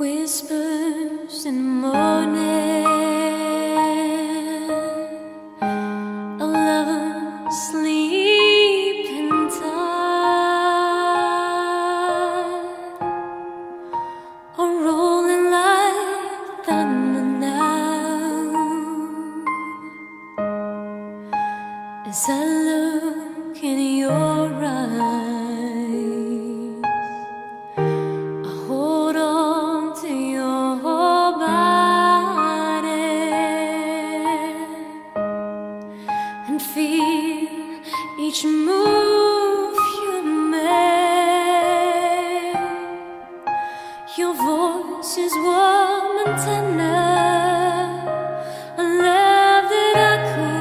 Whispers in the morning, a lover sleeping tight, a rolling like thunder now. As I look in your eyes, I hold on to your body and feel each move you make. Your voice is warm and tender, a love that I could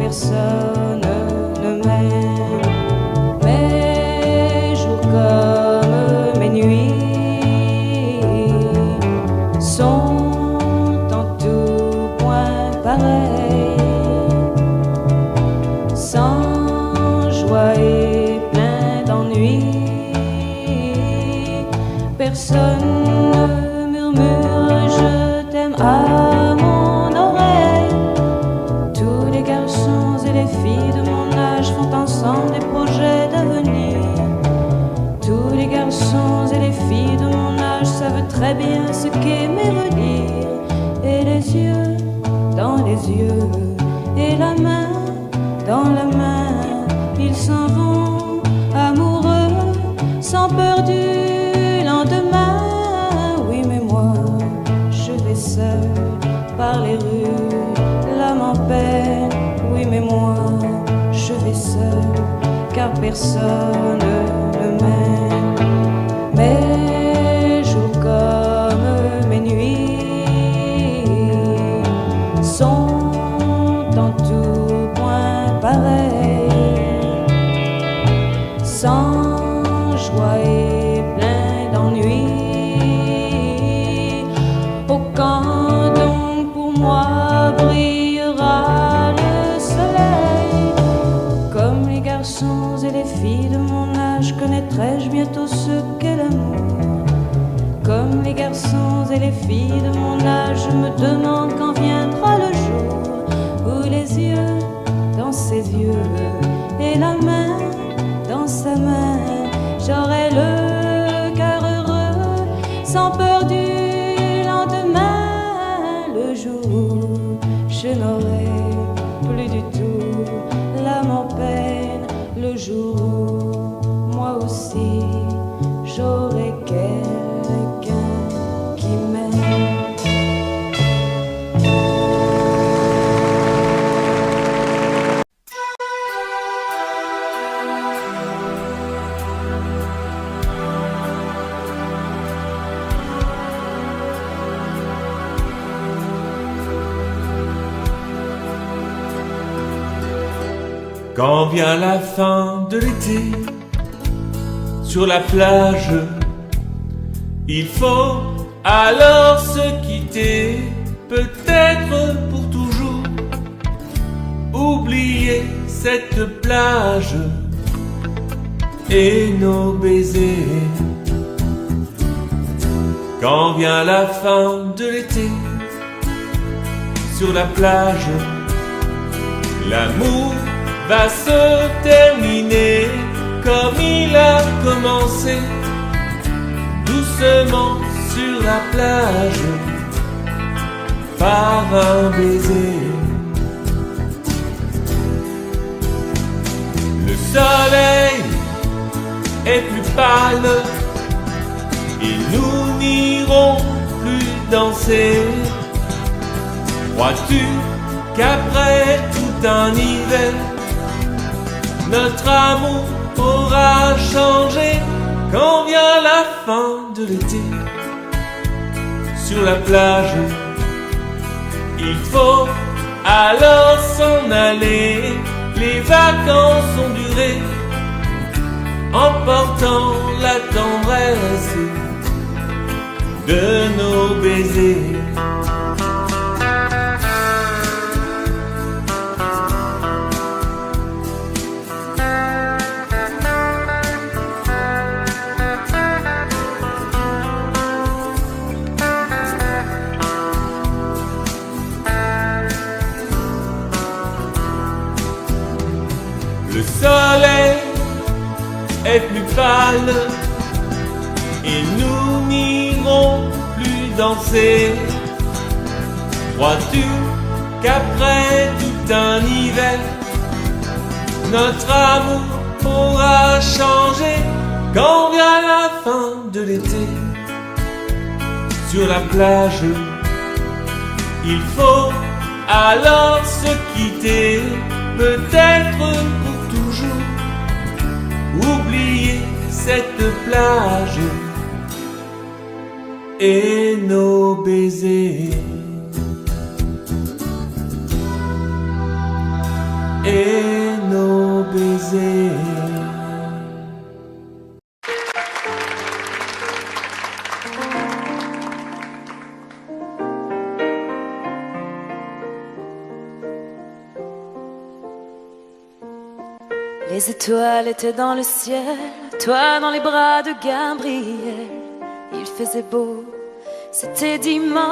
personne ne m'aime. Mes jours comme mes nuits sont en tout point pareils, sans joie et plein d'ennui. Personne ne murmure je t'aime à mon oreille. Tous les garçons et les filles de mon âge font ensemble des projets d'avenir. Tous les garçons et les filles de mon âge savent très bien ce qu'aimer veut dire. Et les yeux dans les yeux, et la main dans la main, ils s'en vont amoureux, sans peur du lendemain. Oui, mais moi, je vais seul par les rues, l'âme en peine. Oui, mais moi, je vais seul, car personne ne m'aime. Mes jours comme mes nuits sont en tout point pareils, sans joie et plein d'ennui. Oh, quand donc pour moi brillera le soleil, comme les garçons et les filles de mon âge, connaîtrai-je bientôt ce qu'est l'amour. Comme les garçons et les filles de mon âge, je me demande quand viendra le jour où les yeux dans ses yeux et la main dans sa main, j'aurai le cœur heureux, sans peur du lendemain. Le jour où je n'aurai plus du tout l'âme en peine, le jour où moi aussi j'aurai quelqu'un qui m'aime. Quand vient la fin de l'été, sur la plage, il faut alors se quitter, peut-être pour toujours, oublier cette plage et nos baisers. Quand vient la fin de l'été, sur la plage, l'amour va se terminer comme il a commencé, doucement sur la plage, par un baiser. Le soleil est plus pâle et nous n'irons plus danser. Crois-tu qu'après tout un hiver, notre amour aura changé? Quand vient la fin de l'été, sur la plage, il faut alors s'en aller. Les vacances ont duré, emportant la tendresse de nos baisers. Le soleil est plus pâle et nous n'irons plus danser. Crois-tu qu'après tout un hiver, notre amour aura changé? Quand vient la fin de l'été, sur la plage, il faut alors se quitter, peut-être pour toujours, oublier cette plage et nos baisers. et nos baisers. Les étoiles étaient dans le ciel, toi dans les bras de Gabriel. Il faisait beau, c'était dimanche.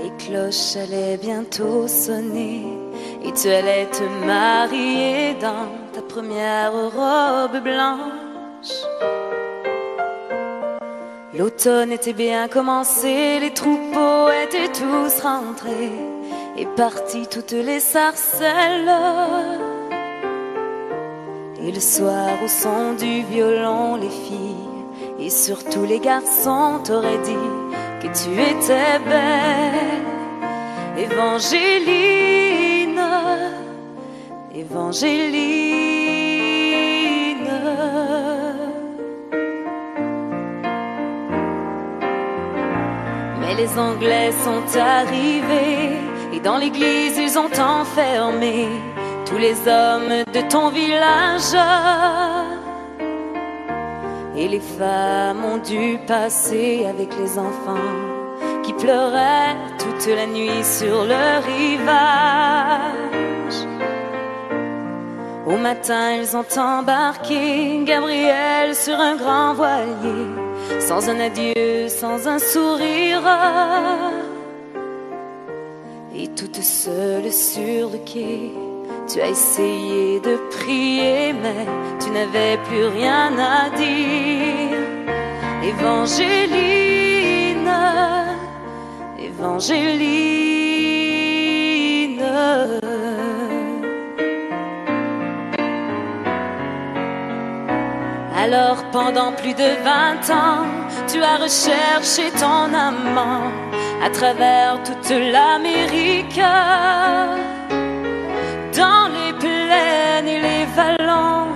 Les cloches allaient bientôt sonner et tu allais te marier dans ta première robe blanche. L'automne était bien commencé, les troupeaux étaient tous rentrés et partis toutes les sarcelles. Et le soir au son du violon, les filles et surtout les garçons t'auraient dit que tu étais belle. Évangéline, Évangéline. Mais les Anglais sont arrivés et dans l'église ils ont enfermé tous les hommes de ton village. Et les femmes ont dû passer avec les enfants qui pleuraient toute la nuit sur le rivage. Au matin ils ont embarqué Gabriel sur un grand voilier, sans un adieu, sans un sourire. Et toute seule sur le quai, tu as essayé de prier, mais tu n'avais plus rien à dire. Évangéline, Évangéline. Alors pendant plus de 20 ans, tu as recherché ton amant à travers toute l'Amérique. Dans les plaines et les vallons,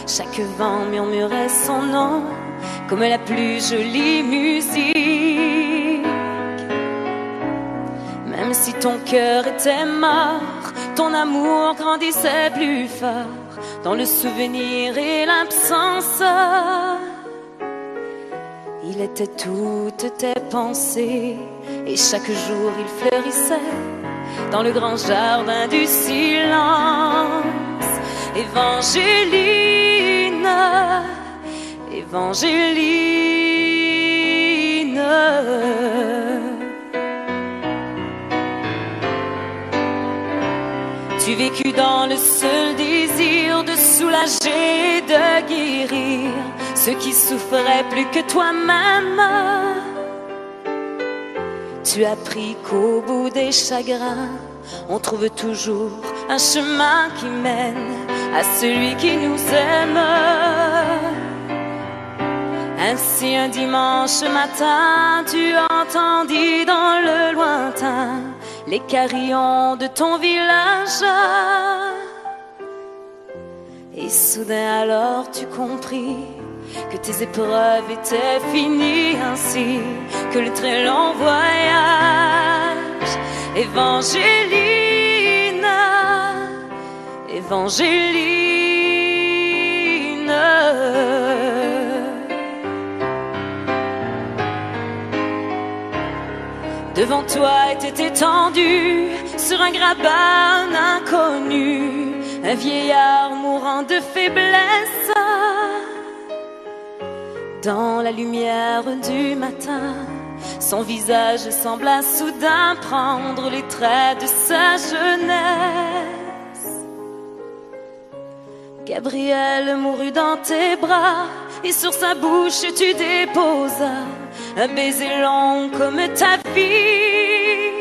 chaque vent murmurait son nom comme la plus jolie musique. Même si ton cœur était mort, ton amour grandissait plus fort dans le souvenir et l'absence. Il était toutes tes pensées et chaque jour il fleurissait dans le grand jardin du silence. Évangéline, Évangéline. Tu vécus dans le seul désir de soulager et de guérir ceux qui souffraient plus que toi-même. Tu as appris qu'au bout des chagrins, on trouve toujours un chemin qui mène à celui qui nous aime. Ainsi un dimanche matin, tu entendis dans le lointain les carillons de ton village. Et soudain alors tu compris que tes épreuves étaient finies, ainsi que le très long voyage. Évangéline, Évangéline. Devant toi était étendu sur un grabat un inconnu, un vieillard mourant de faiblesse. Dans la lumière du matin, son visage sembla soudain prendre les traits de sa jeunesse. Gabriel mourut dans tes bras et sur sa bouche tu déposas un baiser long comme ta vie.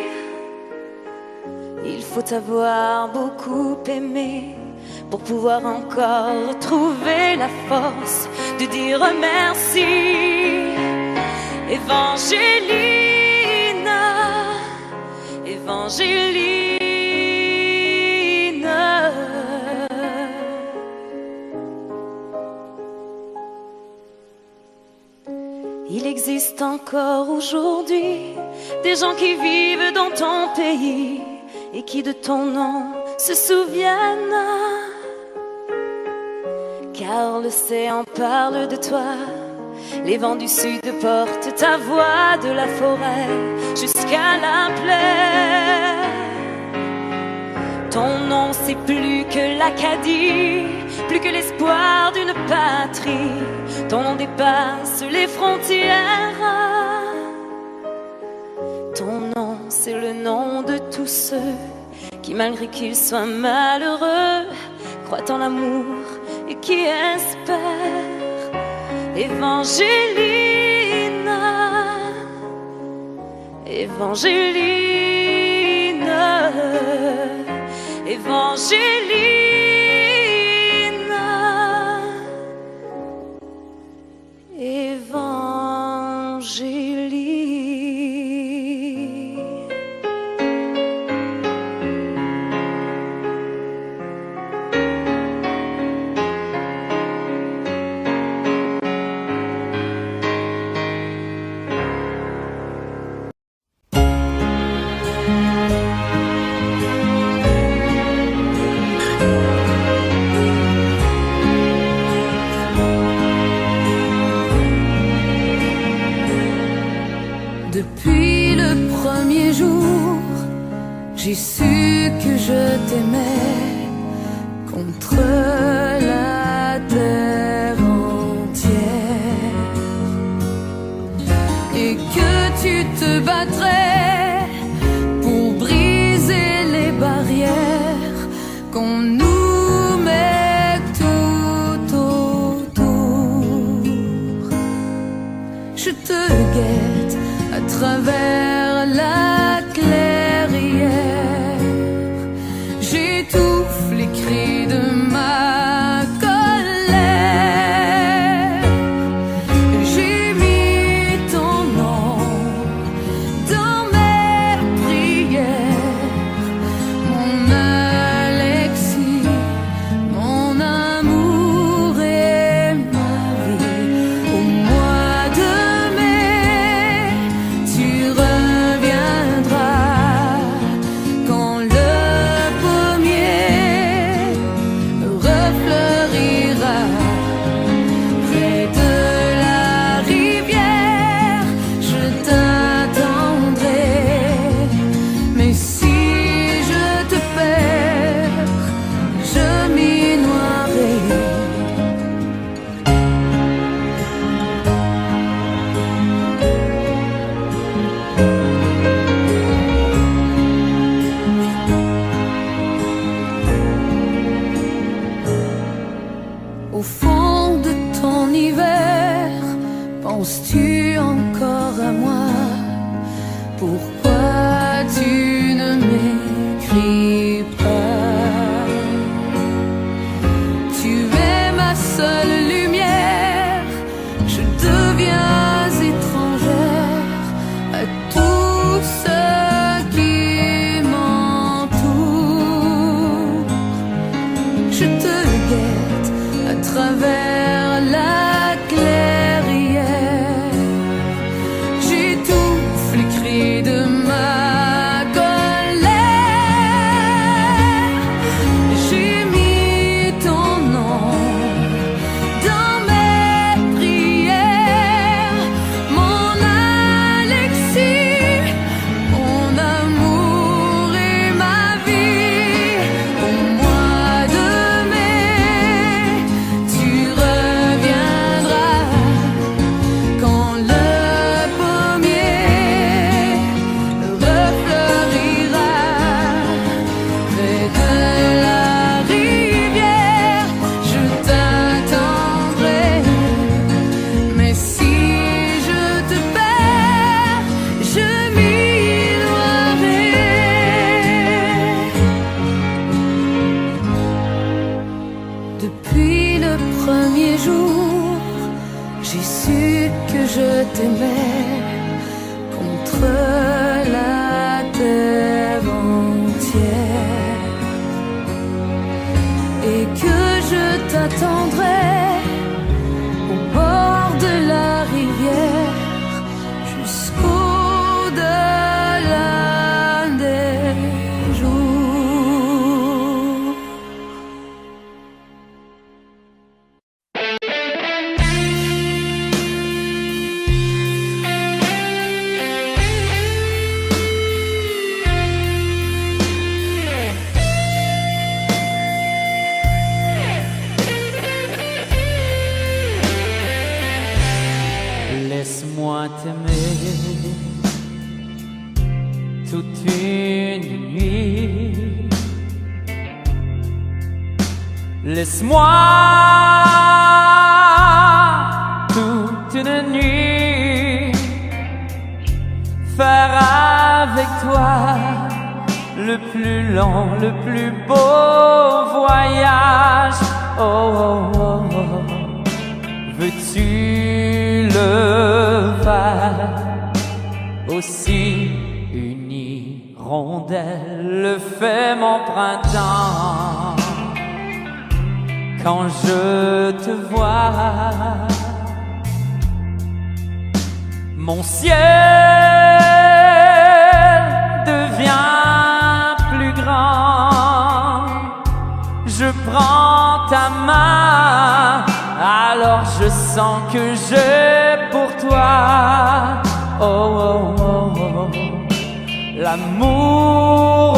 Il faut avoir beaucoup aimé pour pouvoir encore trouver la force de dire merci. Évangéline, Évangéline. Il existe encore aujourd'hui des gens qui vivent dans ton pays et qui de ton nom se souviennent, car l'océan parle de toi. Les vents du sud portent ta voix de la forêt jusqu'à la plaie. Ton nom c'est plus que l'Acadie, plus que l'espoir d'une patrie. Ton nom dépasse les frontières. Ton nom c'est le nom de tous ceux qui, malgré qu'ils soient malheureux, croient en l'amour et qui espèrent. Évangéline, Évangéline, Évangéline, Évangéline. Depuis le premier jour, j'ai su que je t'aimais contre la terre entière, et que tu te battrais pour briser les barrières qu'on nous met tout autour. Je te guette à travers la clairière, j'étouffe les cris de ma colère. J'ai mis ton nom dans mes prières, mon Alexis, mon amour et ma vie. Au mois de mai, tu reviendras quand le pommier refleurira près de la rivière. Je t'attendrai, mais si je te perds, je m'y noierai. Au fond de ton hiver, penses-tu encore à moi? Pourquoi tu ne m'écris pas? Tu es ma seule lumière, je deviens étrangère à tout ce qui m'entoure. Je te guette à travers la clairière, j'étouffe les cris de ma colère. J'ai mis ton nom dans mes prières, mon Alexis, mon amour et ma vie. Au mois de mai, tu reviendras quand le pommier refleurira près de la rivière. Je t'attendrai, mais si je te perds, je m'y noierai. Depuis le premier jour, j'ai su que je t'aimais contre la terre entière, et que je t'attendrai au bord de la rivière jusqu'au-delà des jours. t'aimer toute une nuit. Laisse-moi toute une nuit faire avec toi le plus long, le plus beau voyage. Oh, oh, oh, oh. Veux-tu le faire aussi? Une hirondelle le fait mon printemps. Quand je te vois, mon ciel devient plus grand. Je prends ta main, alors je sens que j'ai pour toi, oh, oh, oh, oh, l'amour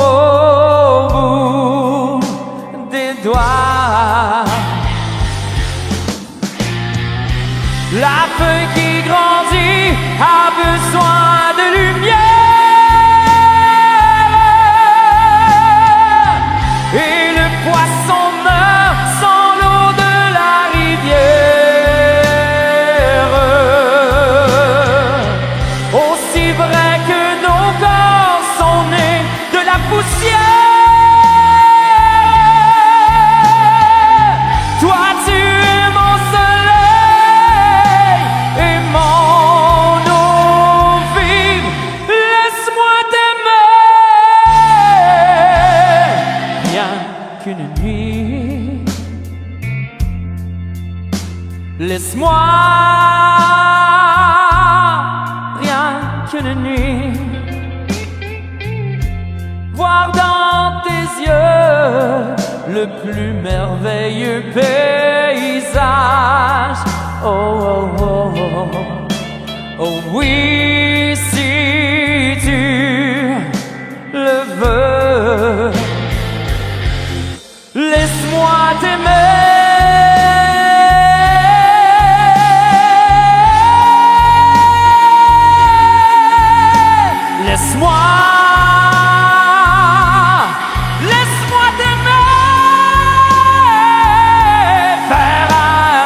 au bout des doigts. La feuille qui grandit a besoin de lumière, et le poisson meurt sans l'eau de la rivière. Aussi vrai que nos corps sont nés de la poussière, toi tu es mon soleil et mon eau vive. Laisse-moi t'aimer rien qu'une nuit. Laisse-moi rien qu'une nuit voir dans tes yeux le plus merveilleux paysage. Oh, oh, oh, oh, oh oui, si tu le veux, laisse-moi t'aimer. Laisse-moi t'aimer, faire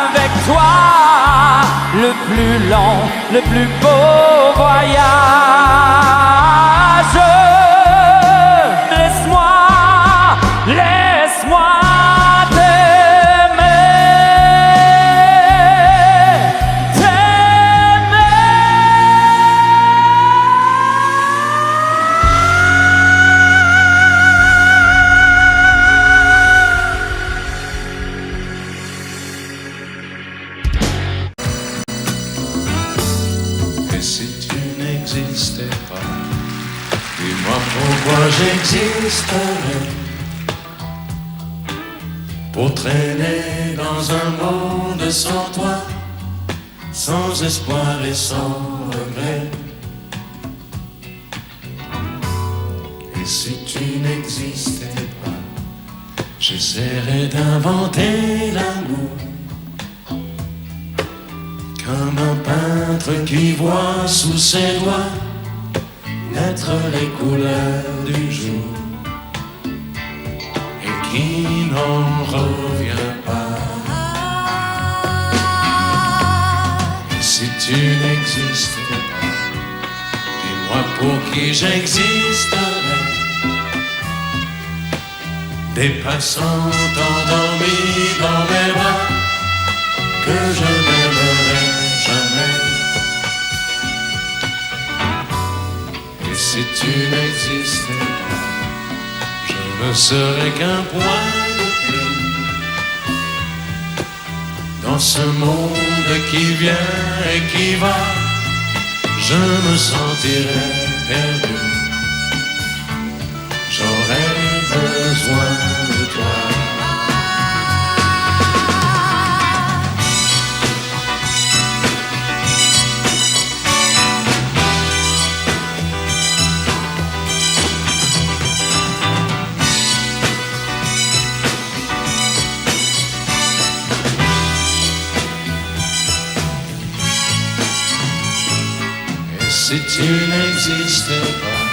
avec toi le plus long, le plus beau voyage. Laisse-moi Pourquoi j'existerais pour traîner dans un monde sans toi, sans espoir et sans regret? Et si tu n'existais pas, j'essaierais d'inventer l'amour, comme un peintre qui voit sous ses doigts naître les couleurs du jour et qui n'en revient pas. Et si tu n'existais pas, dis-moi pour qui j'existerais. Des passants endormis dans mes bras que je n'aimerais jamais. Et si tu n'existais pas, je ne serais qu'un point de plus dans ce monde qui vient et qui va. Je me sentirais perdu, j'aurais besoin de toi. si tu n'existais pas,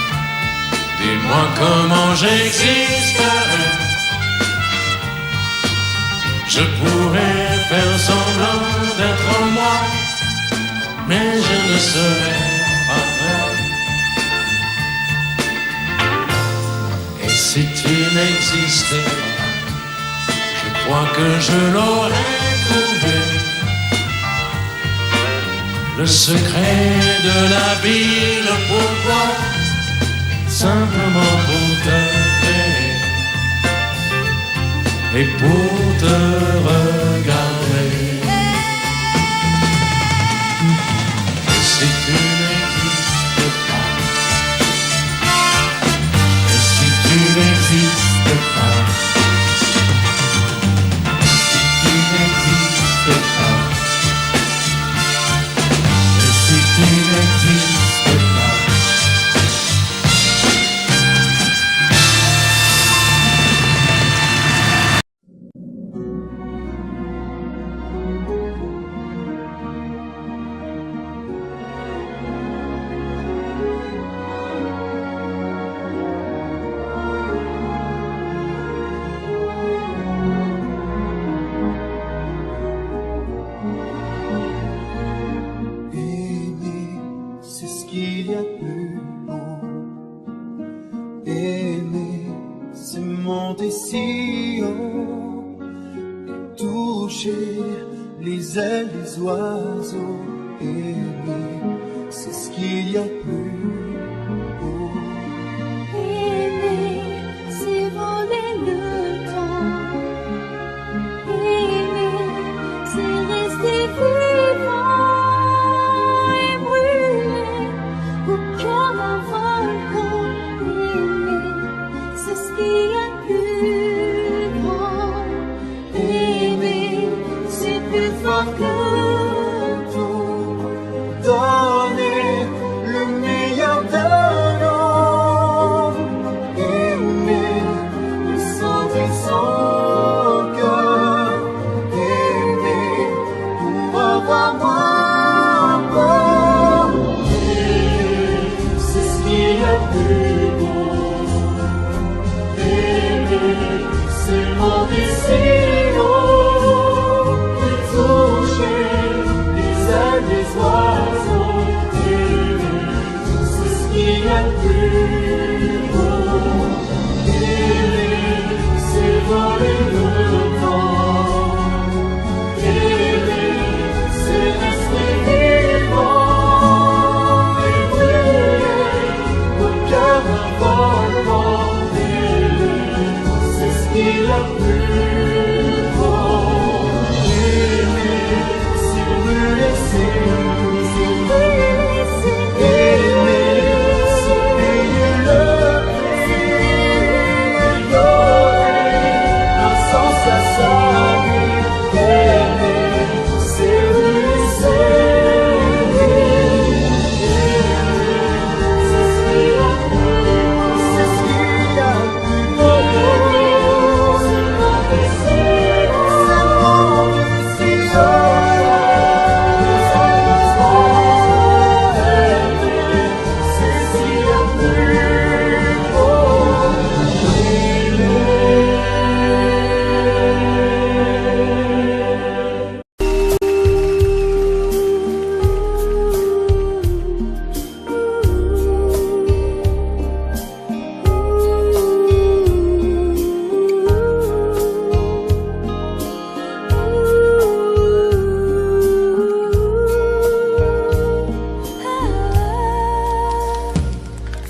dis-moi comment j'existerais. Je pourrais faire semblant d'être moi, mais je ne serais pas vrai. Et si tu n'existais pas, je crois que je l'aurais trouvé. Le secret de la ville, pourquoi? Simplement pour t'aimer et pour te regarder. Et si tu n'existes pas, et si tu n'existes pas, si tu n'existes pas, et si tu n'existes pas. Les ailes des oiseaux, aimer, c'est ce qu'il y a de plus beau. Aimer, c'est voler le temps. Aimer, c'est rester vivant et brûler au cœur d'un volcan. Aimer, c'est ce qu'il y a de plus grand. Aimer, c'est plus fort que tout. Donner le meilleur de nous. Aimer, le sentir son cœur. Aimer, pour avoir moins peur. Aimer, c'est ce qu'il y a de plus beau. Aimer, c'est mon désir. Les oiseaux, c'est ce qu'il y a de plus beau. Aimer, c'est voler le temps. Aimer, c'est rester vivant et brûler au cœur d'un volcan. Aimer, c'est ce qu'il y a de plus beau. Aimer, c'est brûler, c'est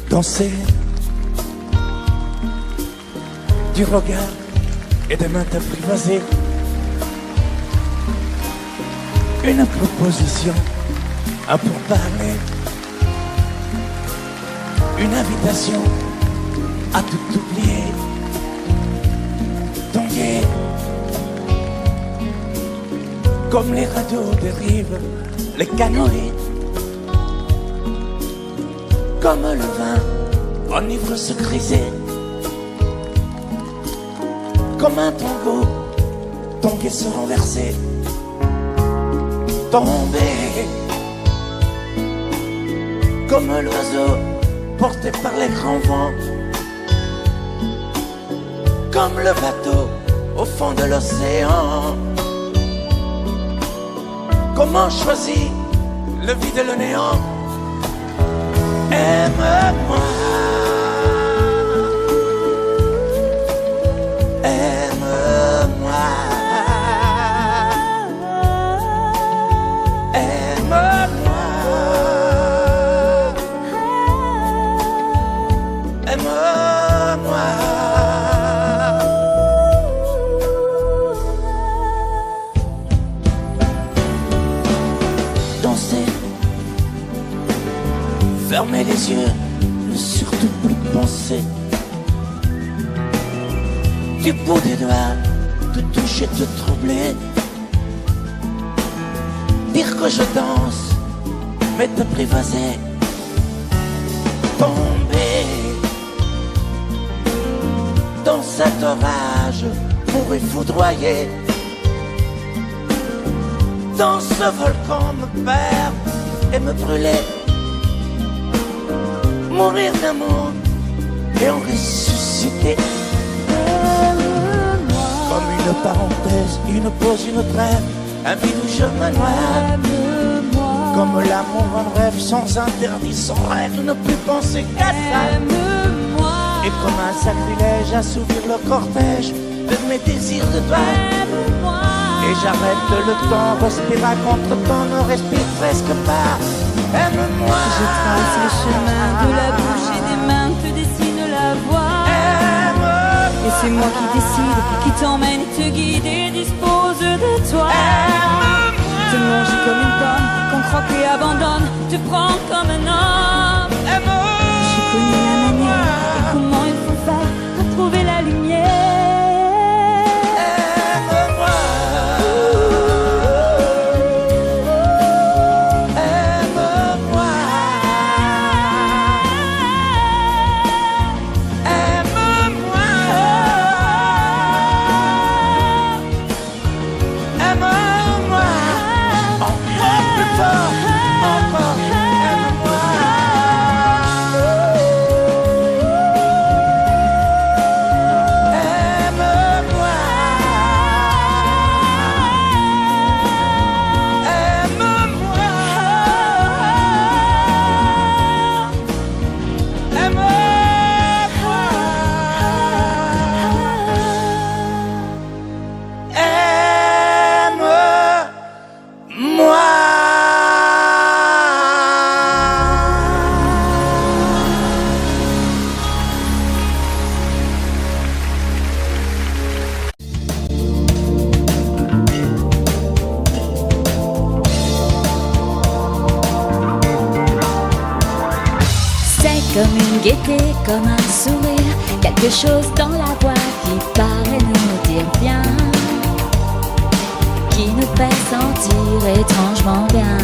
danser du regard et des mains t'apprivoiser. Une proposition à pourparler, une invitation à tout oublier. Tanguer comme les radeaux des rives, les canoës, comme le vin enivre se griser, comme un tango, tanguer se renverser, tomber comme l'oiseau porté par les grands vents, comme le bateau au fond de l'océan. Comment choisir le vide et le néant? Aime-moi, aime-moi, aime-moi, aime-moi. Danser, fermer les yeux, ne surtout plus penser. Du bout des doigts, te toucher, te troubler. Dire que je danse, mais te privaser. Tomber dans cet orage pour y foudroyer. Dans ce volcan me perdre et me brûler. Mourir d'amour et en ressusciter. Comme une parenthèse, une pause, une trêve, un vide où je me noie. Comme l'amour en rêve, sans interdit, sans règle, ne plus penser qu'à ça. Et comme un sacrilège, assouvir le cortège de mes désirs de toi. Et j'arrête le temps, respire à contre-temps, ne respire presque pas. Aime-moi. Je trace le chemin de la bouche et des mains, te dessine la voie. Et c'est moi qui décide, qui t'emmène, te guide et dispose de toi. Te mange comme une pomme, qu'on croque et abandonne, te prend comme un homme. Je connais la manière et comment il faut faire pour trouver la lumière. Comme une gaieté, comme un sourire, quelque chose dans la voix qui paraît nous dire bien, qui nous fait sentir étrangement bien.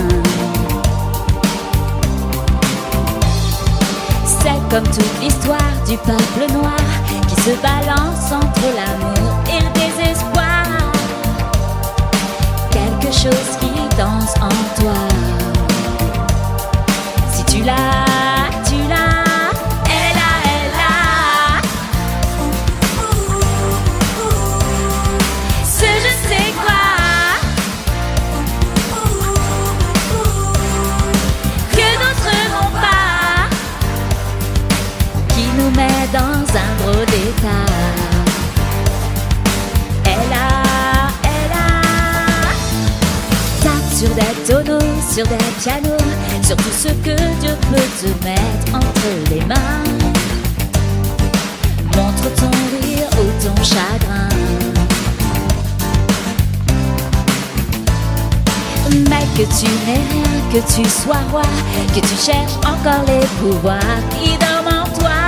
C'est comme toute l'histoire du peuple noir qui se balance entre l'amour et le désespoir. Quelque chose qui danse en toi. Si tu l'as, tu l'as. Dans un drôle d'état. Elle a tape sur des tonneaux, sur des pianos, sur tout ce que Dieu peut te mettre entre les mains. Montre ton rire ou ton chagrin. Mais que tu n'aies rien, que tu sois roi, que tu cherches encore les pouvoirs qui dorment en toi.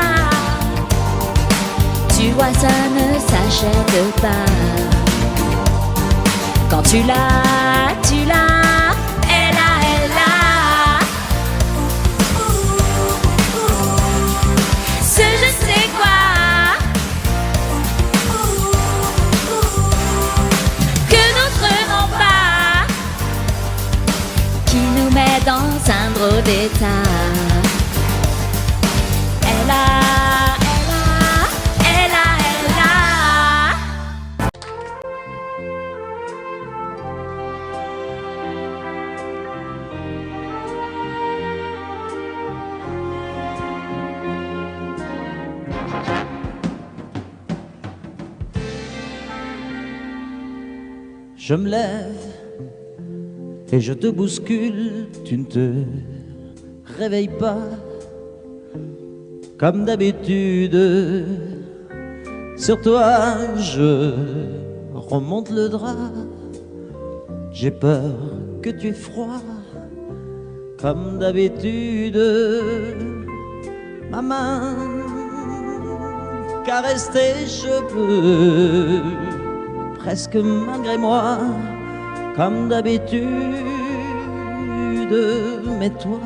Tu vois, ça ne s'achète pas. Quand tu l'as, tu l'as. Elle a. Ce je sais quoi que d'autres n'ont pas, qui nous met dans un drôle d'état. Je me lève et je te bouscule, tu ne te réveilles pas comme d'habitude. Sur toi je remonte le drap, j'ai peur que tu aies froid comme d'habitude. Ma main caresse tes cheveux, presque malgré moi, comme d'habitude. Mais toi,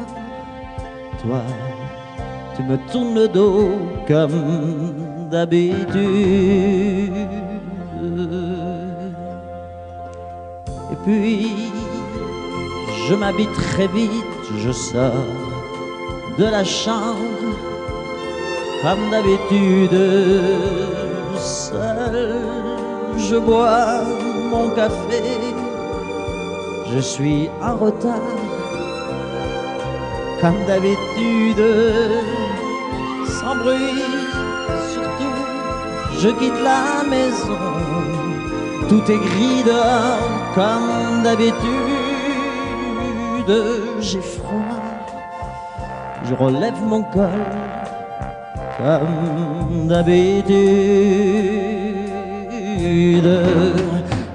tu me tournes le dos comme d'habitude. Et puis, je m'habille très vite, je sors de la chambre comme d'habitude. Seul, je bois mon café, je suis en retard comme d'habitude. Sans bruit, surtout, je quitte la maison, tout est gris dehors comme d'habitude. J'ai froid, je relève mon col comme d'habitude.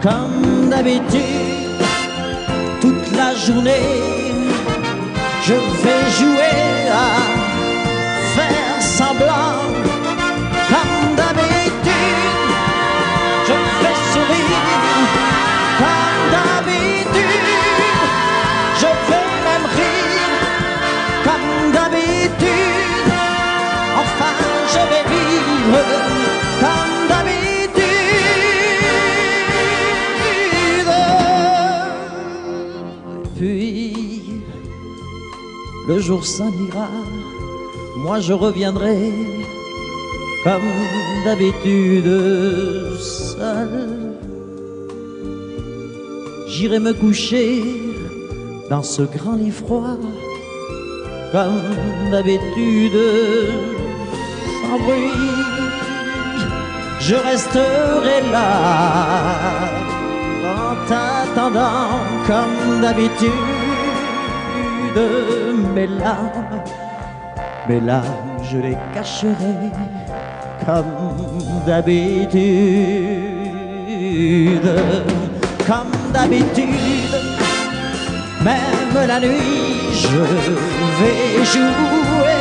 Comme d'habitude, toute la journée, je vais jouer à faire semblant. Comme d'habitude, je fais sourire. Comme d'habitude, je vais même rire. Comme d'habitude, enfin je vais vivre. Comme d'habitude. Puis le jour s'en ira, moi je reviendrai comme d'habitude seul. J'irai me coucher dans ce grand lit froid comme d'habitude, sans bruit. Je resterai là en t'attendant comme d'habitude. Mes larmes, je les cacherai comme d'habitude. Comme d'habitude, même la nuit, je vais jouer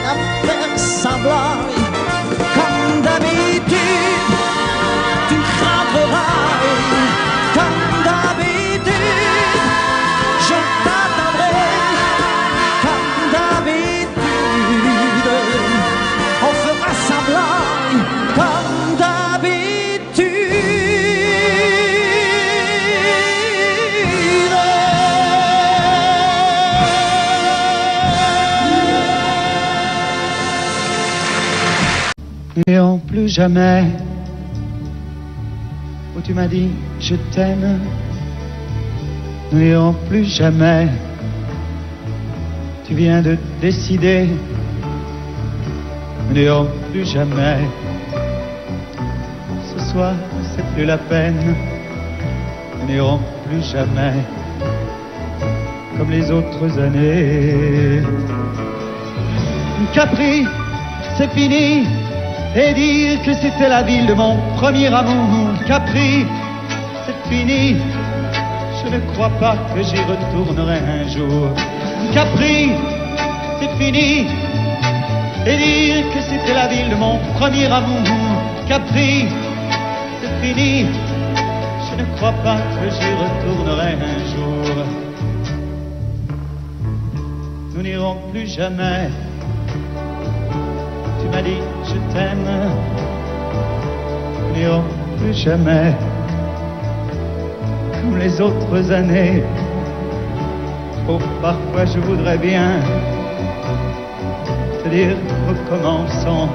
à faire semblant. Comme d'habitude, tu rentreras. Comme d'habitude, je t'attendrai. Comme d'habitude, on fera semblant. Comme d'habitude. N'ayons plus jamais où tu m'as dit je t'aime. Nous n'irons plus jamais. Tu viens de décider. Nous n'irons plus jamais. Ce soir, c'est plus la peine. Nous n'irons plus jamais comme les autres années. Capri, c'est fini. Et dire que c'était la ville de mon premier amour. Capri, c'est fini. Je ne crois pas que j'y retournerai un jour. Capri, c'est fini. Et dire que c'était la ville de mon premier amour. Capri, c'est fini. Je ne crois pas que j'y retournerai un jour. Nous n'irons plus jamais. Tu m'as dit je t'aime. Nous n'irons plus jamais comme les autres années. Oh, parfois je voudrais bien te dire recommençons,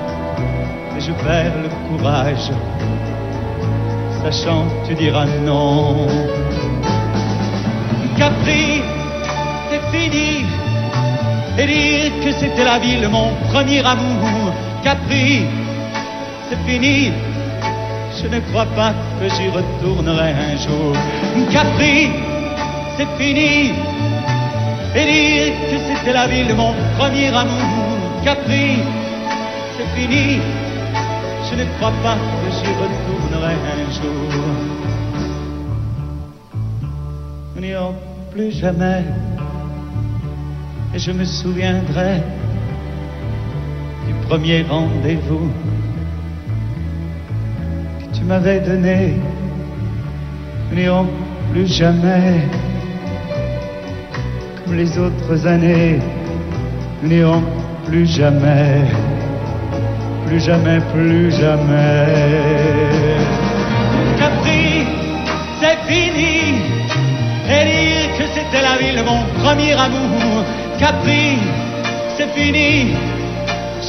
mais je perds le courage, sachant que tu diras non. Capri, c'est fini. Et dire que c'était la ville de mon premier amour. Capri, c'est fini. je ne crois pas que j'y retournerai un jour. Capri, c'est fini. Et dire que c'était la ville de mon premier amour. Capri, c'est fini. Je ne crois pas que j'y retournerai un jour. Nous n'irons plus jamais. Et je me souviendrai du premier rendez-vous que tu m'avais donné. Nous n'irons plus jamais comme les autres années. Nous n'irons plus jamais, plus jamais, plus jamais. Capri, c'est fini. Et dire que c'était la ville de mon premier amour. Capri, c'est fini.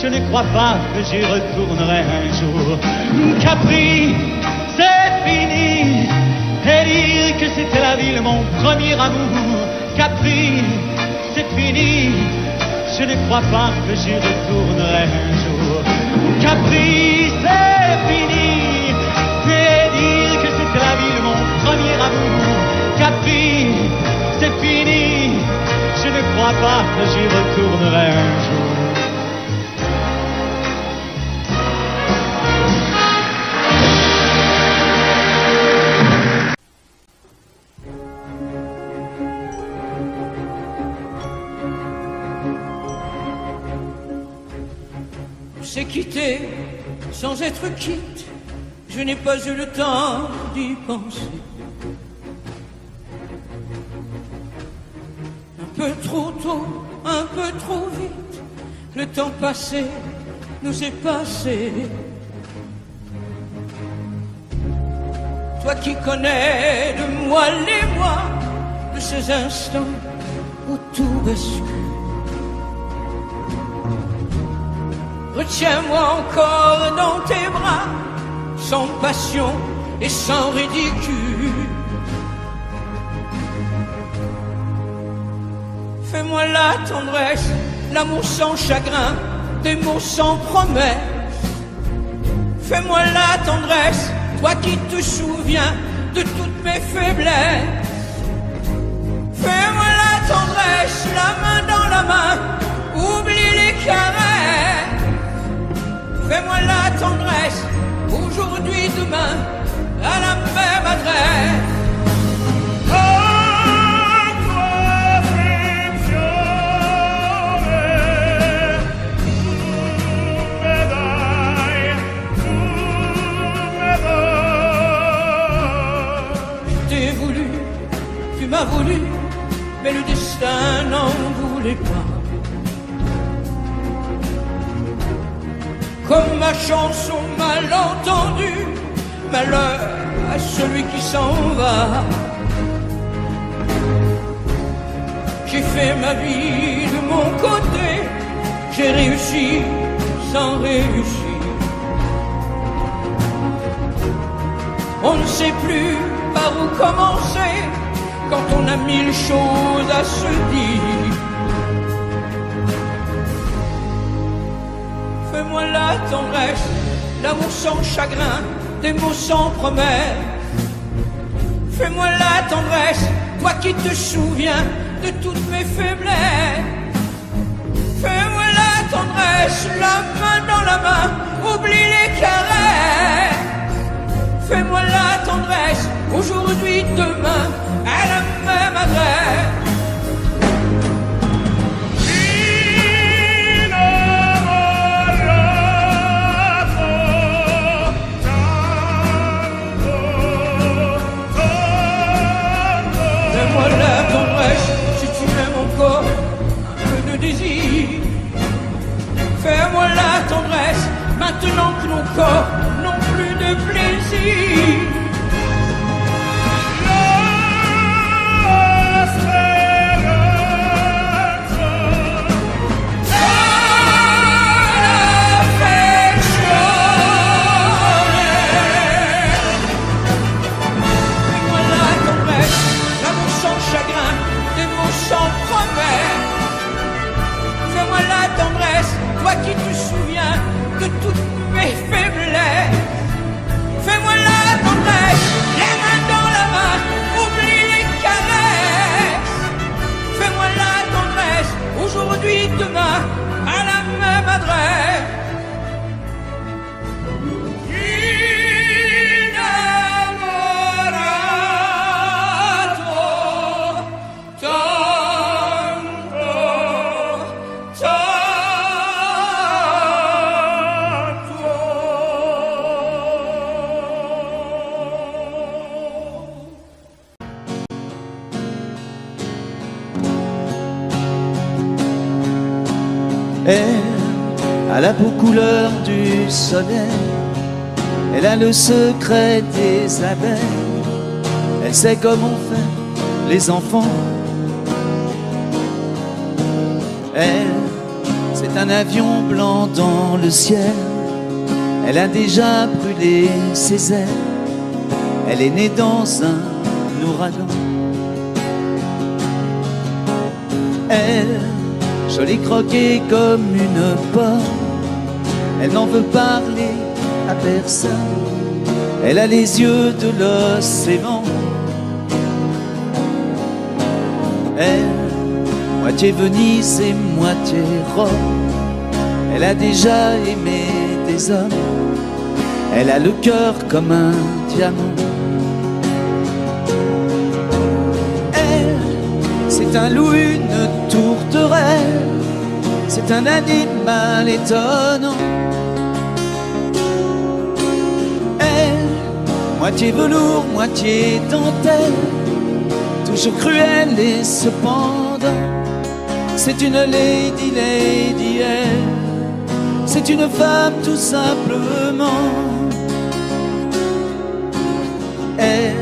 Je ne crois pas que j'y retournerai un jour. Capri, c'est fini. Et dire que c'était la ville de mon premier amour. Capri, c'est fini. Je ne crois pas que j'y retournerai un jour. Capri, c'est fini. Et dire que c'était la ville de mon premier amour. Capri, c'est fini. Je ne crois pas que j'y retournerai un jour. C'est quitté sans être quitte. Je n'ai pas eu le temps d'y penser. Un peu trop tôt, un peu trop vite, le temps passé nous est passé. Toi qui connais de moi les mois, de ces instants où tout bascule. Retiens-moi encore dans tes bras, sans passion et sans ridicule. Fais-moi la tendresse, l'amour sans chagrin, des mots sans promesse. Fais-moi la tendresse, toi qui te souviens de toutes mes faiblesses. Fais-moi la tendresse, la main dans la main, oublie les caresses. Fais-moi la tendresse, aujourd'hui, demain, à la même adresse. Tu m'as voulu, mais le destin n'en voulait pas. Comme ma chanson mal entendue, malheur à celui qui s'en va. J'ai fait ma vie de mon côté, j'ai réussi sans réussir. On ne sait plus par où commencer quand on a mille choses à se dire. Fais-moi la tendresse, l'amour sans chagrin, des mots sans promesse. Fais-moi la tendresse, toi qui te souviens de toutes mes faiblesses. Fais-moi la tendresse, la main dans la main, oublie les caresses. Fais-moi la tendresse, aujourd'hui, demain, à la même adresse. Fais-moi la tendresse, si tu m'aimes encore, un peu de désir. Fais-moi la tendresse, maintenant que nos corps n'ont plus de plaisir. Fais-moi la tendresse, toi qui te souviens de toutes mes faiblesses. Fais-moi la Elle a la peau couleur du soleil, elle a le secret des abeilles, elle sait comment faire les enfants. Elle, c'est un avion blanc dans le ciel, elle a déjà brûlé ses ailes, elle est née dans un ouragan. Elle, jolie croquée comme une pomme, elle n'en veut parler à personne, elle a les yeux de l'océan. Elle, moitié Venise et moitié Rome, elle a déjà aimé des hommes, elle a le cœur comme un diamant. Elle, c'est un loup, une tourterelle, c'est un animal étonnant. Elle, moitié velours, moitié dentelle, toujours cruelle et cependant, c'est une lady, lady, elle, c'est une femme tout simplement. Elle,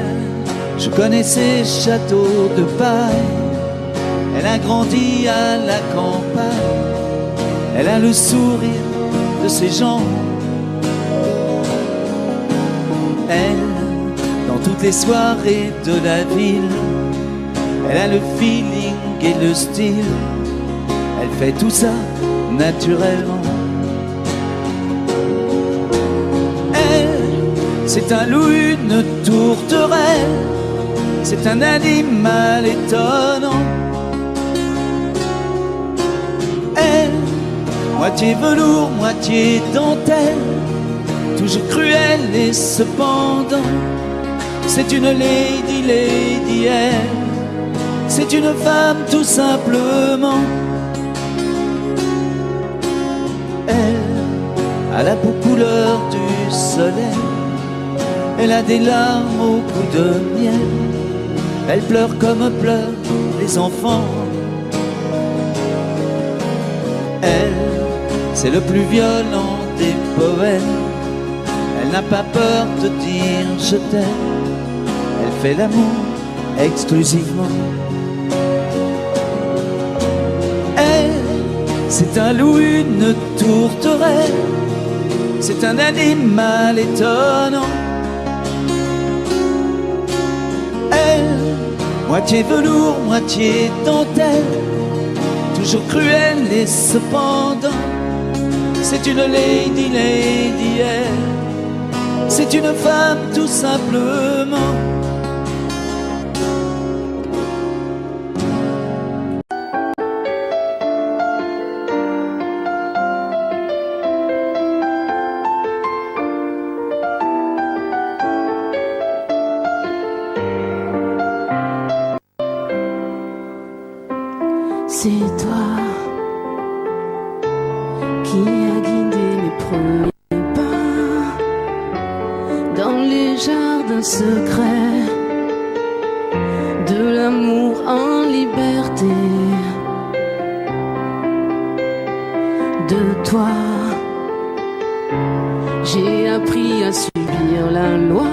je connais ses châteaux de paille, elle a grandi à la campagne, elle a le sourire de ses gens. Elle, dans toutes les soirées de la ville, elle a le feeling et le style, elle fait tout ça naturellement. Elle, c'est un loup, une tourterelle, c'est un animal étonnant. Elle, moitié velours, moitié dentelle, toujours cruelle et cependant, c'est une lady, lady, elle, c'est une femme tout simplement. Elle a la peau couleur du soleil, elle a des larmes au goût de miel, elle pleure comme pleurent les enfants. Elle, c'est le plus violent des poèmes, elle n'a pas peur de dire je t'aime, elle fait l'amour exclusivement. Elle, c'est un loup, une tourterelle, c'est un animal étonnant. Elle, moitié velours, moitié dentelle, toujours cruelle et cependant, c'est une lady, lady, elle, c'est une femme tout simplement. C'est toi qui as guidé mes premiers pas dans les jardins secrets de l'amour en liberté. De toi, j'ai appris à subir la loi,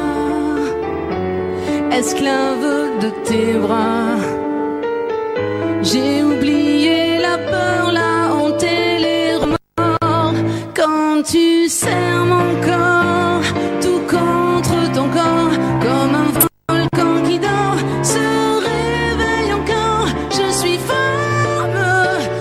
esclave de tes bras. J'ai oublié la peur, la honte et les remords. Quand tu serres mon corps, tout contre ton corps, comme un volcan qui dort, se réveille encore. Je suis femme,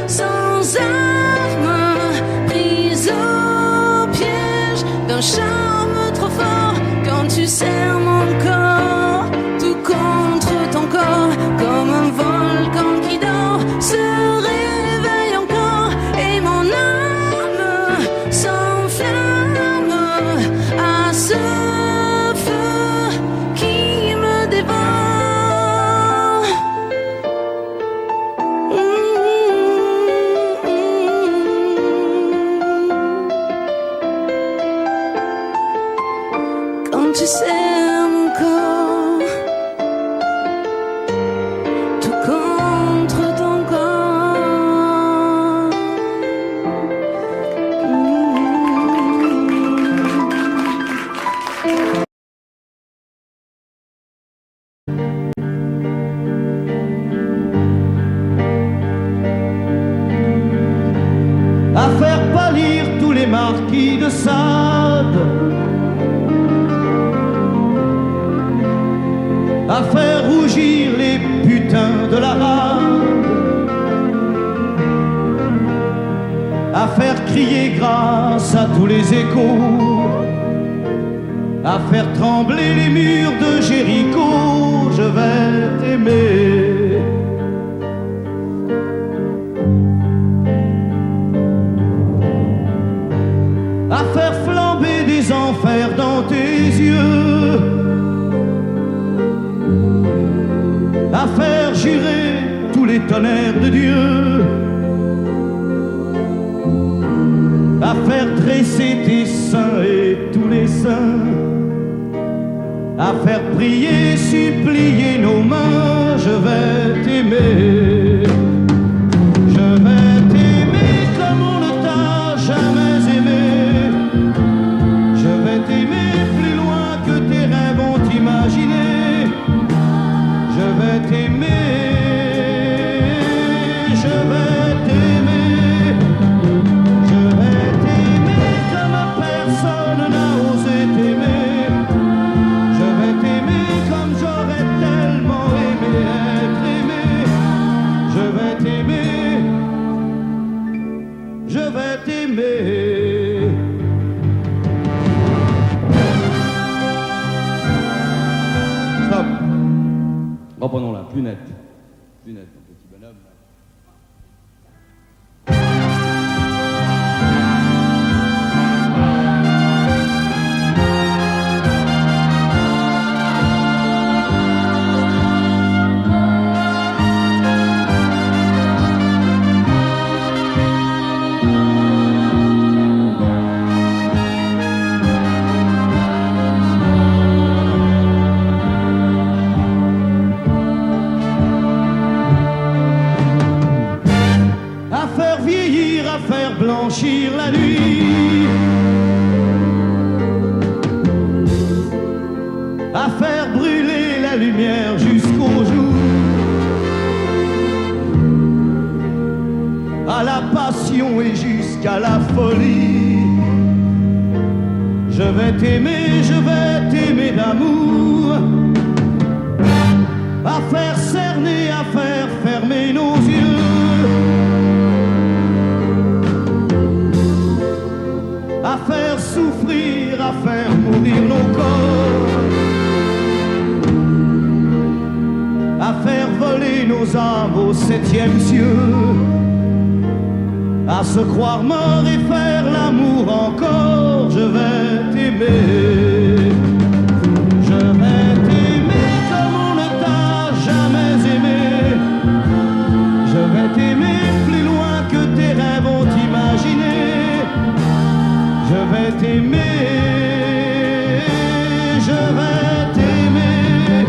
sans armes, prise au piège d'un charme trop fort. Quand tu serres mon corps, tout contre ton corps, comme un volcan qui dort, se réveille encore, et mon âme s'enflamme. marquis de Sade, à faire rougir les putains de la rade, à faire crier grâce à tous les échos, à faire trembler les murs de Jéricho. Je vais t'aimer. À faire flamber des enfers dans tes yeux, à faire jurer tous les tonnerres de Dieu, à faire dresser tes seins et tous les saints, à faire prier, supplier nos mains. Je vais t'aimer. Je vais t'aimer comme on ne t'a jamais aimé. Je vais t'aimer plus loin que tes rêves ont imaginé. Je vais t'aimer. Je vais t'aimer. Je vais t'aimer comme personne n'a osé t'aimer. Je vais t'aimer comme j'aurais tellement aimé être aimé. Je vais t'aimer. Je vais t'aimer. Stop. Reprenons-la, plus net. Plus net, mon petit bonhomme. À faire vieillir, à faire blanchir la nuit, à faire brûler la lumière jusqu'au jour, à la passion et jusqu'à la folie. Je vais t'aimer d'amour, à faire cerner, à faire fermer nos yeux, à faire souffrir, à faire mourir nos corps, à faire voler nos âmes au 7e cieux, à se croire mort et faire l'amour encore. Je vais t'aimer. Je vais t'aimer comme on ne t'a jamais aimé. Je vais t'aimer plus loin que tes rêves ont imaginé. Je vais t'aimer, je vais t'aimer,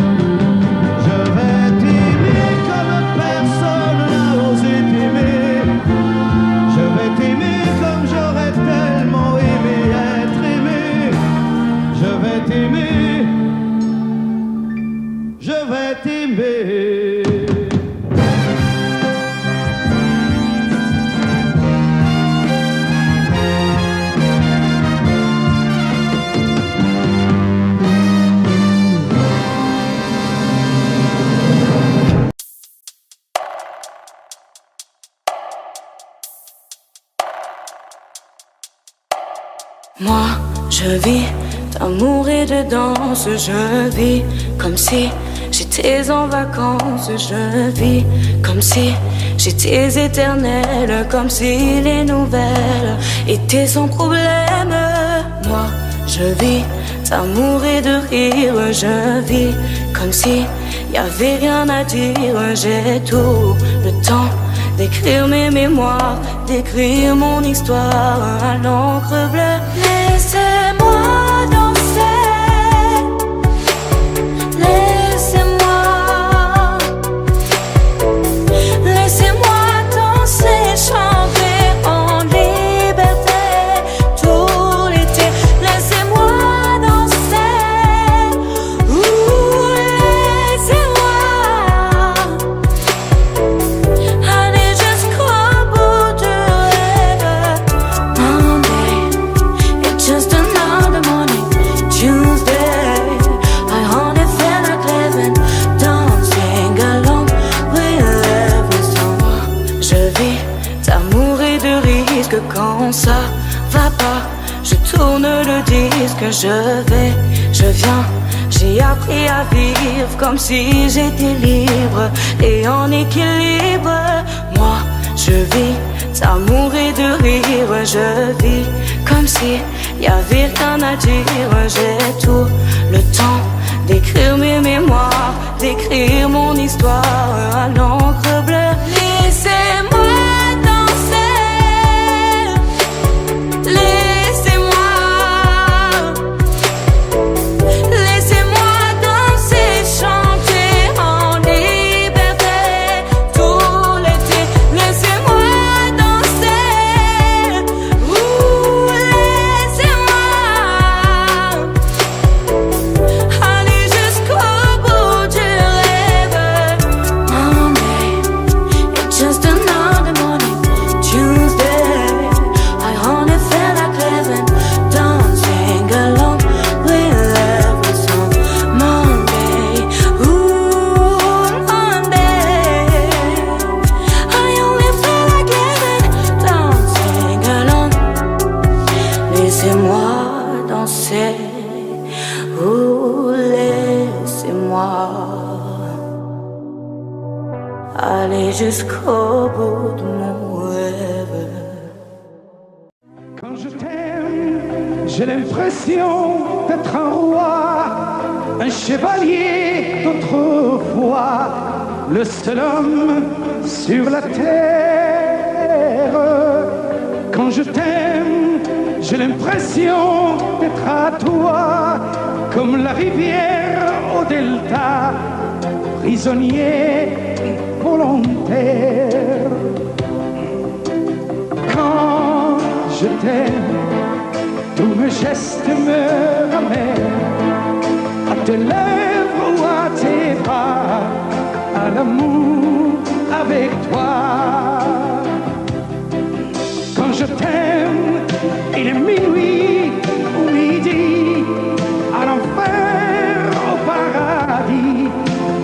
je vais t'aimer comme personne n'a osé t'aimer. Je vais t'aimer comme j'aurais tellement aimé être aimé. Je vais t'aimer, je vais t'aimer. Moi, je vis d'amour et de danse. Je vis comme si j'étais en vacances. Je vis comme si j'étais éternelle, comme si les nouvelles étaient sans problème. Moi, je vis d'amour et de rire. Je vis comme si y avait rien à dire. J'ai tout le temps d'écrire mes mémoires, d'écrire mon histoire à l'encre bleue. Laissez-moi danser, laissez-moi, laissez-moi danser, chanter en liberté tout l'été. Laissez-moi danser, laissez-moi aller jusqu'au bout du rêve. Monday, que quand ça va pas, je tourne le disque, je viens. J'ai appris à vivre comme si j'étais libre et en équilibre. Moi, je vis d'amour et de rire. Je vis comme si y avait rien à dire. J'ai tout le temps d'écrire mes mémoires, d'écrire mon histoire à l'encre bleue. Laissez-moi jusqu'au bout de mon rêve. Quand je t'aime, j'ai l'impression d'être un roi, un chevalier d'autrefois, le seul homme sur la terre. Quand je t'aime, j'ai l'impression d'être à toi, comme la rivière au delta, prisonnier volontaire. Quand je t'aime, tous mes gestes me ramènent à tes lèvres ou à tes bras, à l'amour avec toi. Quand je t'aime, il est minuit ou midi, à l'enfer, au paradis,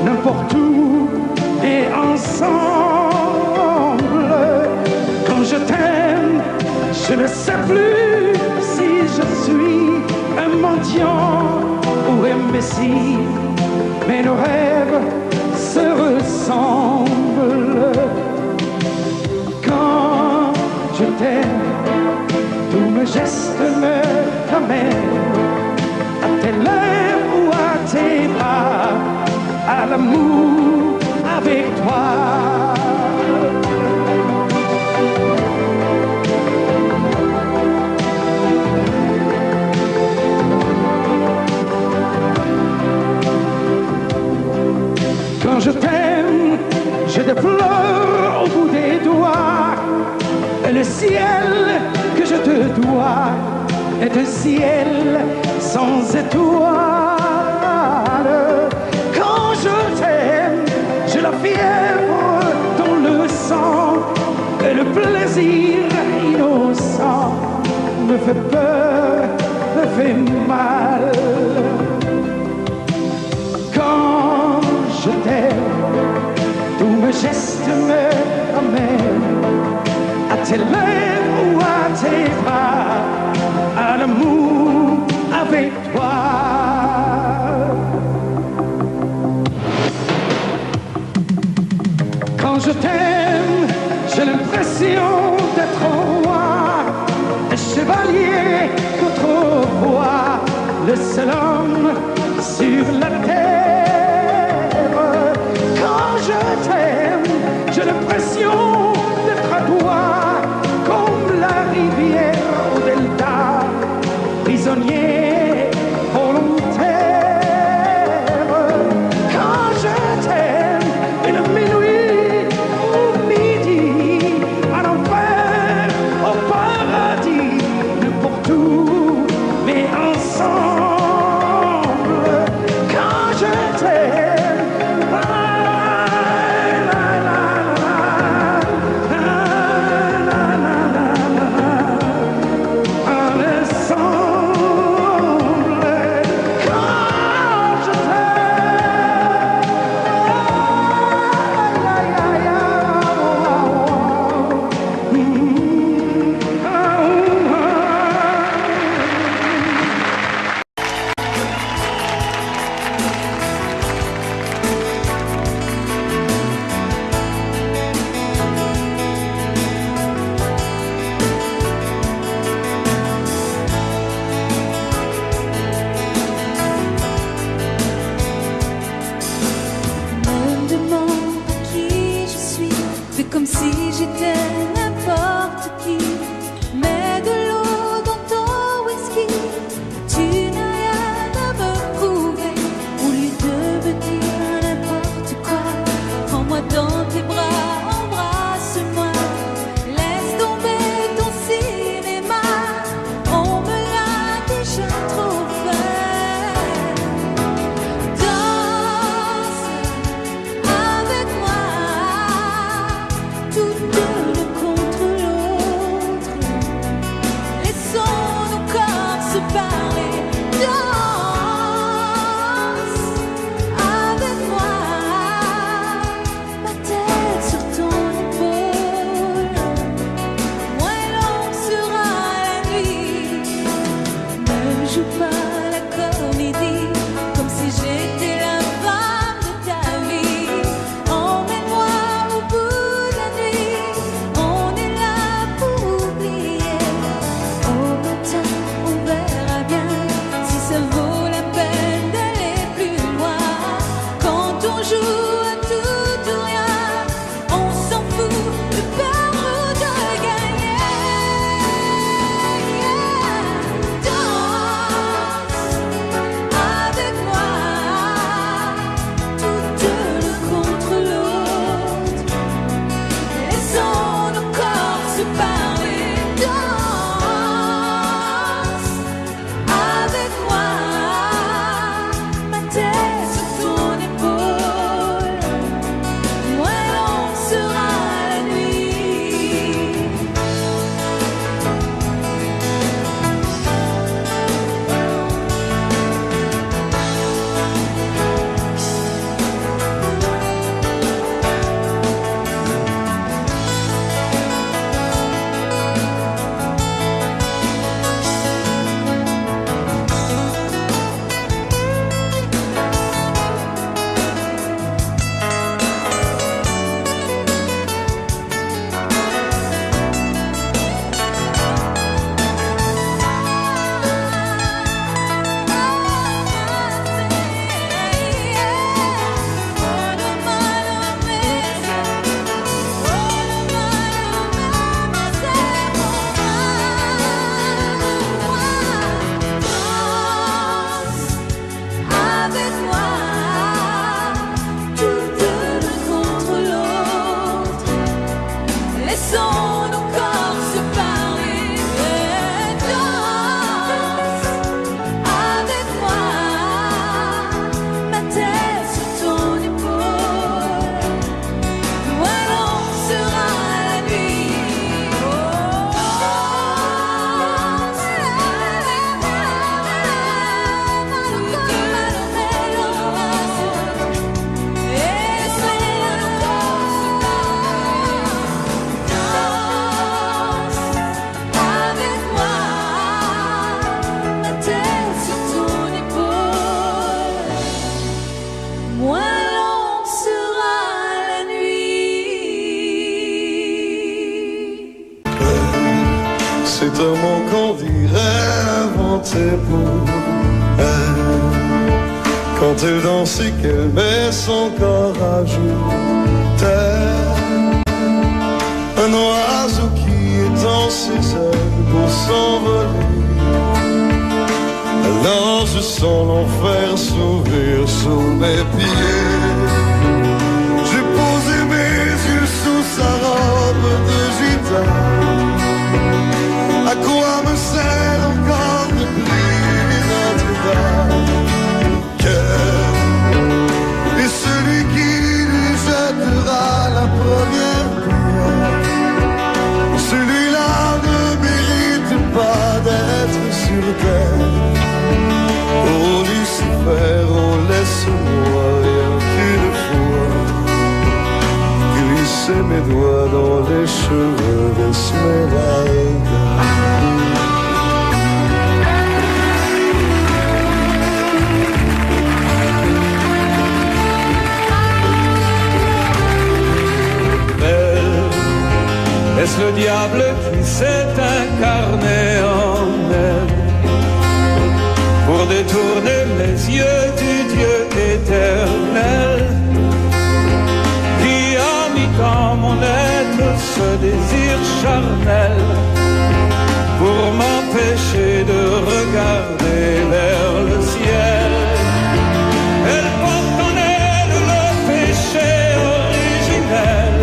n'importe où et ensemble. Quand je t'aime, je ne sais plus si je suis un mendiant ou imbécile, mais nos rêves se ressemblent. Quand je t'aime, tous mes gestes me ramènent à tes lèvres ou à tes bras, à l'amour avec toi. Quand je t'aime, j'ai des fleurs au bout des doigts, et le ciel que je te dois est un ciel sans étoiles. Quand je t'aime, j'ai la fièvre dans le sang, et le plaisir innocent me fait peur, me fait mal. Quand je t'aime, tous mes gestes me ramènent à tes lèvres ou à tes bras, à l'amour avec toi. Quand je t'aime, j'ai l'impression d'être un roi, un chevalier d'autrefois, le seul homme sur la terre. Quand je t'aime, j'ai l'impression d'être à toi, comme la rivière au delta, prisonnier volontaire. Quand je t'aime, une minuit ou midi, à l'enfer, au paradis, n'importe où, mais ensemble. Quand je t'aime, la, la, la, la, j'étais n'importe qui, mets de l'eau dans ton whisky. Tu n'as rien à me prouver. Au lieu de me dire n'importe quoi, prends-moi dans tes bras, embrasse-moi. Laisse tomber ton cinéma, on me l'a déjà trop fait. Danse avec moi, toutes deux l'un contre l'autre. Laissons nos corps se parler. Danse avec moi, ma tête sur ton épaule. Moins longue sera la nuit. Ne joue pas la comédie comme si j'étais la femme de ta vie. Emmène-moi au bout de la nuit, on est là pour oublier. Au matin, on verra bien si ça vaut la peine d'aller plus loin. Quand on joue à tout ou rien, on s'en fout de perdre ou de gagner. Danse avec moi, toutes deux l'un contre l'autre. Laissons nos corps se parler. Danse avec moi, ma tête sur ton épaule. Moins longue sera la nuit. Avec moi, toutes deux l'un contre l'autre. Laissons nos corps se parler. Danse avec moi, ma tête sur ton épaule. Moins longue sera la nuit. Danse avec moi, toutes deux l'un contre l'autre. Laissons nos corps se parler. Danse avec moi, ma tête sur ton épaule. Moins longue sera la nuit. C'est un mot qu'on dirait inventé pour elle. Quand elle danse et qu'elle met son corps à jour, tel un oiseau qui étend ses ailes pour s'envoler. Alors je sens l'enfer s'ouvrir sous mes pieds. J'ai posé mes yeux sous sa robe de gitane. À quoi me sert encore de prier Notre-Dame? Quel est celui qui lui jettera la première pierre? Celui-là ne mérite pas d'être sur terre. Oh Lucifer, oh laisse-moi rien qu'une fois glisser mes doigts dans les cheveux d'Esmeralda. Est-ce le diable qui s'est incarné en elle pour détourner les yeux du Dieu éternel qui a mis dans mon être ce désir charnel pour m'empêcher de regarder vers le ciel. Elle porte en elle le péché originel.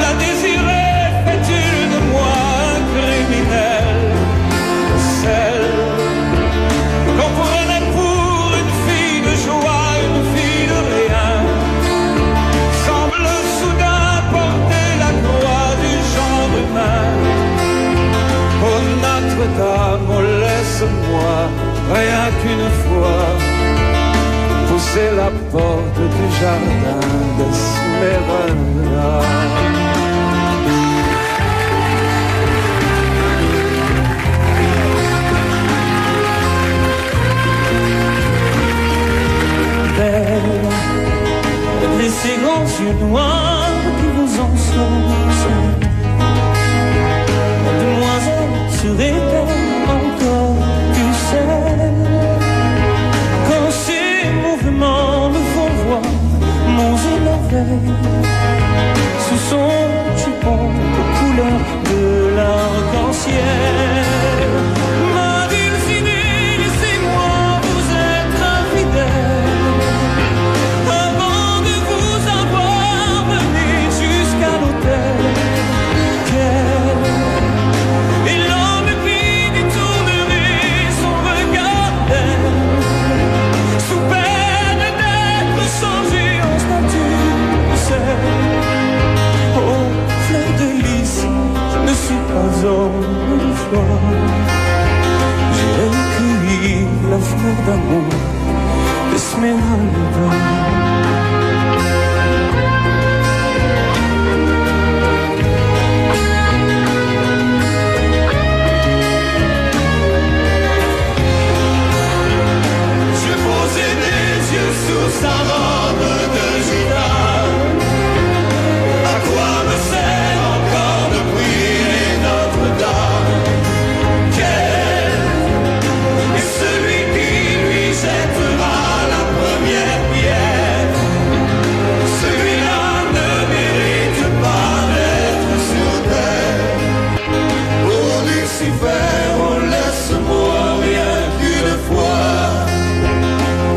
La désirer fait-il de moi un criminel? Celle qu'on prenait pour une fille de joie, une fille de rien, semble soudain porter la croix du genre humain. Oh Notre-Dame, oh laisse-moi rien qu'une fois pousser la porte du jardin d'Esmeralda. Et ces grands yeux noirs qui vous enfoncent, demoiselle, serait-elle encore plus seule quand ces mouvements me font voir mon élevé sous son jupon aux couleurs de l'arc-en-ciel? Ma Dulcinée, laissez-moi vous être infidèle avant de vous avoir mené jusqu'à l'autel. Et l'homme qui détournerait son regard d'elle, sous peine d'être changé en statue de sel. Oh, fleur de lys, je ne suis pas homme de foi. J'ai cueilli la fleur d'amour d'Esmeralda. Sous sa robe de gitane, à quoi me sert encore de prier Notre-Dame? Quel est celui qui lui jettera la première pierre? Celui-là ne mérite pas d'être sur terre. Oh Lucifer, oh laisse-moi rien qu'une fois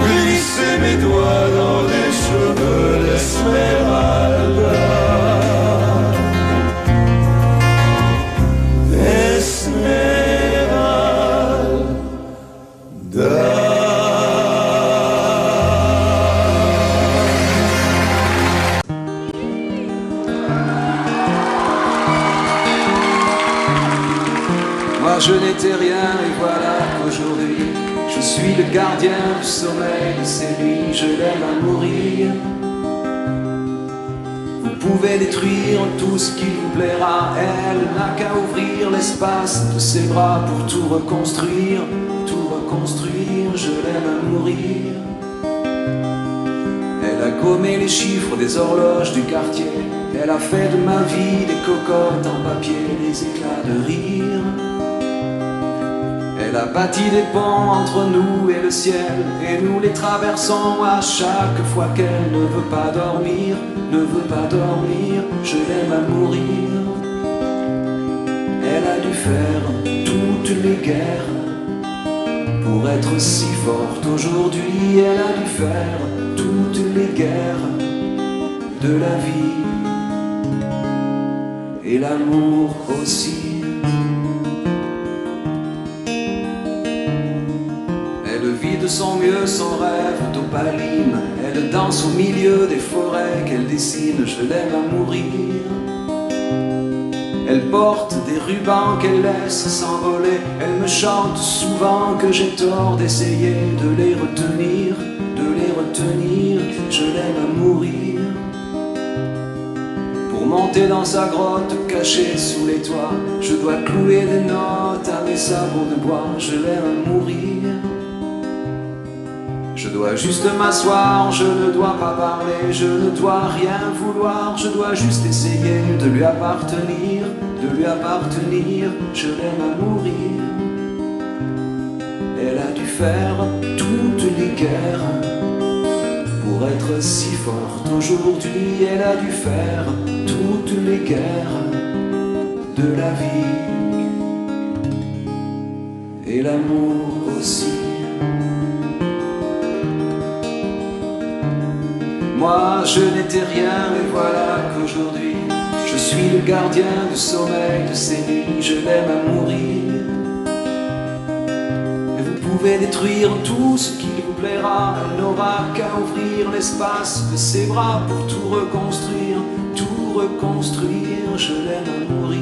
glisser mes doigts dans les cheveux d'Esmeralda. Moi je n'étais rien et voilà qu'aujourd'hui je suis le gardien du sommeil de ces nuits, je l'aime à mourir. Vous pouvez détruire tout ce qui vous plaira, elle n'a qu'à ouvrir l'espace de ses bras pour tout reconstruire, je l'aime à mourir. Elle a gommé les chiffres des horloges du quartier, elle a fait de ma vie des cocottes en papier, des éclats de rire. Elle a bâti des ponts entre nous et le ciel, et nous les traversons à chaque fois qu'elle ne veut pas dormir, je l'aime à mourir. Elle a dû faire toutes les guerres pour être si forte aujourd'hui, elle a dû faire toutes les guerres de la vie et l'amour aussi. Elle vit de son mieux son rêve d'opaline, elle danse au milieu des forêts qu'elle dessine, je l'aime à mourir. Elle porte des rubans qu'elle laisse s'envoler, elle me chante souvent que j'ai tort d'essayer de les retenir, je l'aime à mourir. Pour monter dans sa grotte cachée sous les toits, je dois clouer des notes à mes sabots de bois, je l'aime à mourir. Je dois juste m'asseoir, je ne dois pas parler, je ne dois rien vouloir, je dois juste essayer de lui appartenir, je l'aime à mourir. Elle a dû faire toutes les guerres pour être si forte aujourd'hui, elle a dû faire toutes toutes les guerres de la vie et l'amour aussi. Moi je n'étais rien et voilà qu'aujourd'hui je suis le gardien du sommeil de ces nuits. Je l'aime à mourir. Et vous pouvez détruire tout ce qui vous plaira. Elle n'aura qu'à ouvrir l'espace de ses bras pour tout reconstruire, tout reconstruire. Je l'aime à mourir.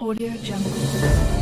Audio Jungle.